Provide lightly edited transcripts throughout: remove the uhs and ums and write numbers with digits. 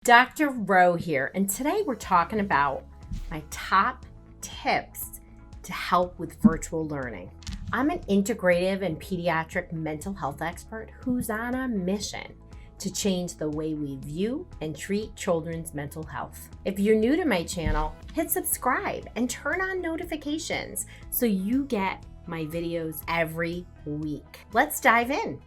Dr. Rowe here, and today we're talking about my top tips to help with virtual learning. I'm an integrative and pediatric mental health expert who's on a mission to change the way we view and treat children's mental health. If you're new to my channel, hit subscribe and turn on notifications so you get my videos every week. Let's dive in.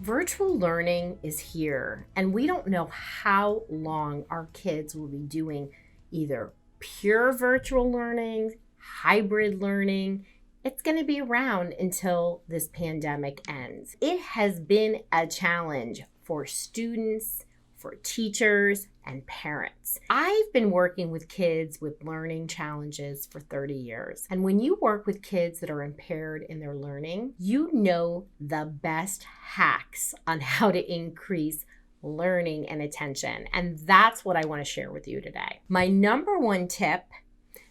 Virtual learning is here, and we don't know how long our kids will be doing either pure virtual learning, hybrid learning. It's going to be around until this pandemic ends. It has been a challenge for students, for teachers, and parents. I've been working with kids with learning challenges for 30 years. And when you work with kids that are impaired in their learning, you know the best hacks on how to increase learning and attention. And that's what I want to share with you today. My number one tip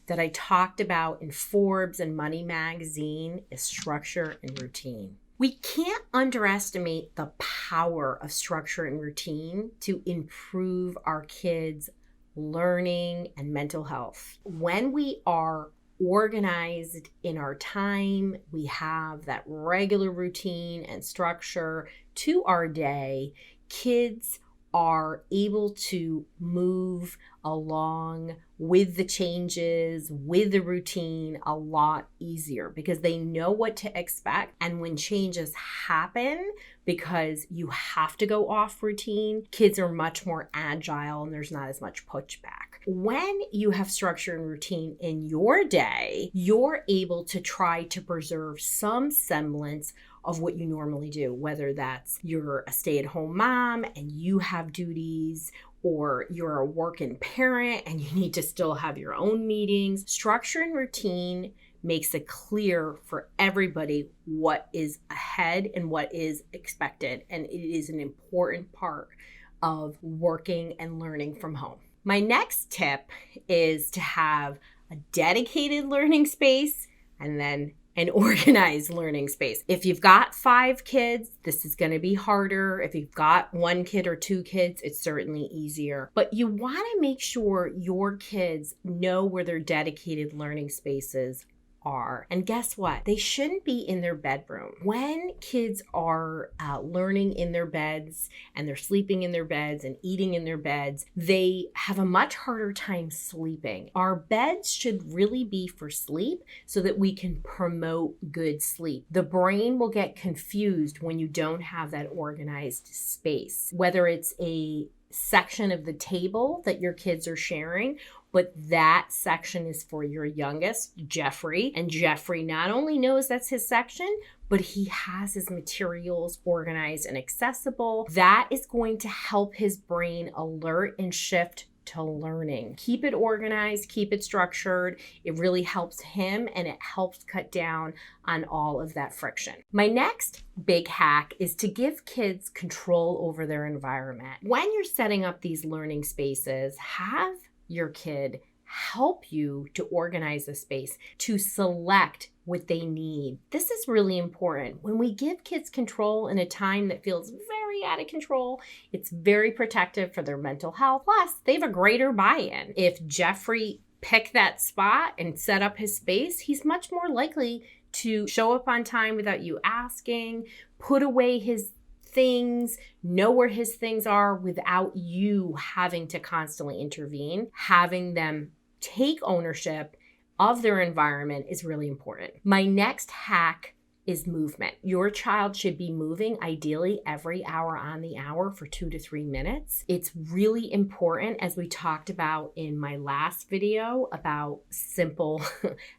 that I talked about in Forbes and Money Magazine is structure and routine. We can't underestimate the power of structure and routine to improve our kids' learning and mental health. When we are organized in our time, we have that regular routine and structure to our day, kids are able to move along with the changes, with the routine a lot easier because they know what to expect. And when changes happen, because you have to go off routine, kids are much more agile and there's not as much pushback. When you have structure and routine in your day, you're able to try to preserve some semblance of what you normally do, whether that's you're a stay-at-home mom and you have duties, or you're a working parent and you need to still have your own meetings. Structure and routine makes it clear for everybody what is ahead and what is expected. And it is an important part of working and learning from home. My next tip is to have a dedicated learning space and then an organized learning space. If you've got 5 kids, this is going to be harder. If you've got 1 kid or 2 kids, it's certainly easier. But you want to make sure your kids know where their dedicated learning spaces are. And guess what? They shouldn't be in their bedroom. When kids are learning in their beds and they're sleeping in their beds and eating in their beds, they have a much harder time sleeping. Our beds should really be for sleep so that we can promote good sleep. The brain will get confused when you don't have that organized space, whether it's a section of the table that your kids are sharing, but that section is for your youngest, Jeffrey. And Jeffrey not only knows that's his section, but he has his materials organized and accessible. That is going to help his brain alert and shift to learning. Keep it organized, keep it structured. It really helps him and it helps cut down on all of that friction. My next big hack is to give kids control over their environment. When you're setting up these learning spaces, have your kid help you to organize the space, to select what they need. This is really important. When we give kids control in a time that feels very out of control, it's very protective for their mental health. Plus, they have a greater buy-in. If Jeffrey picked that spot and set up his space, he's much more likely to show up on time without you asking, put away his things, know where his things are without you having to constantly intervene. Having them take ownership of their environment is really important. My next hack is movement. Your child should be moving ideally every hour on the hour for 2 to 3 minutes. It's really important, as we talked about in my last video about simple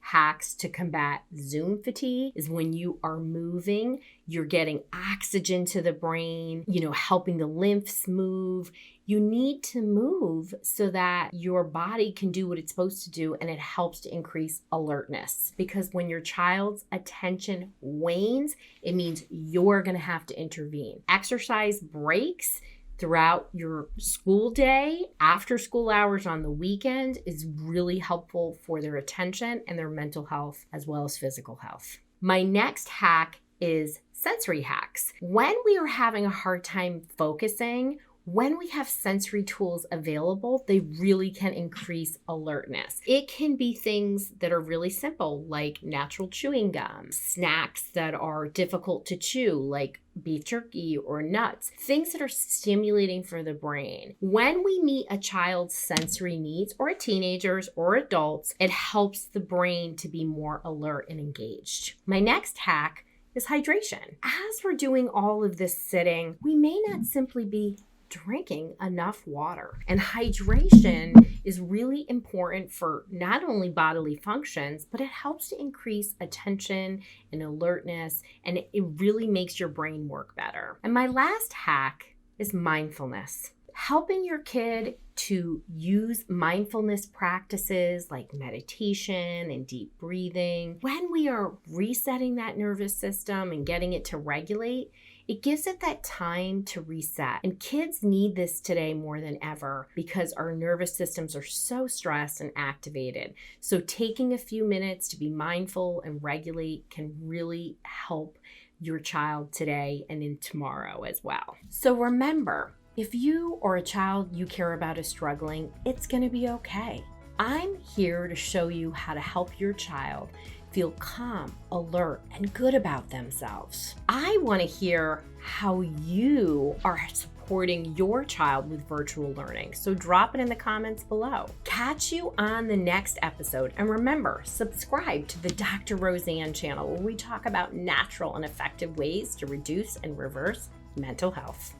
hacks to combat Zoom fatigue, is when you are moving, you're getting oxygen to the brain, helping the lymphs move. You need to move so that your body can do what it's supposed to do, and it helps to increase alertness. Because when your child's attention wanes, it means you're going to have to intervene. Exercise breaks throughout your school day, after school hours on the weekend is really helpful for their attention and their mental health as well as physical health. My next hack is sensory hacks. When we are having a hard time focusing, When we have sensory tools available, they really can increase alertness. It can be things that are really simple, like natural chewing gum, snacks that are difficult to chew, like beef jerky or nuts, things that are stimulating for the brain. When we meet a child's sensory needs, or a teenager's or adults, it helps the brain to be more alert and engaged. My next hack is hydration. As we're doing all of this sitting, we may not simply be drinking enough water. And hydration is really important for not only bodily functions, but it helps to increase attention and alertness, and it really makes your brain work better. And my last hack is mindfulness. Helping your kid to use mindfulness practices like meditation and deep breathing. When we are resetting that nervous system and getting it to regulate, it gives it that time to reset. And kids need this today more than ever because our nervous systems are so stressed and activated. So taking a few minutes to be mindful and regulate can really help your child today and in tomorrow as well. So remember, if you or a child you care about is struggling, it's going to be okay. I'm here to show you how to help your child feel calm, alert, and good about themselves. I want to hear how you are supporting your child with virtual learning, so drop it in the comments below. Catch you on the next episode, and remember, subscribe to the Dr. Roseann channel where we talk about natural and effective ways to reduce and reverse mental health.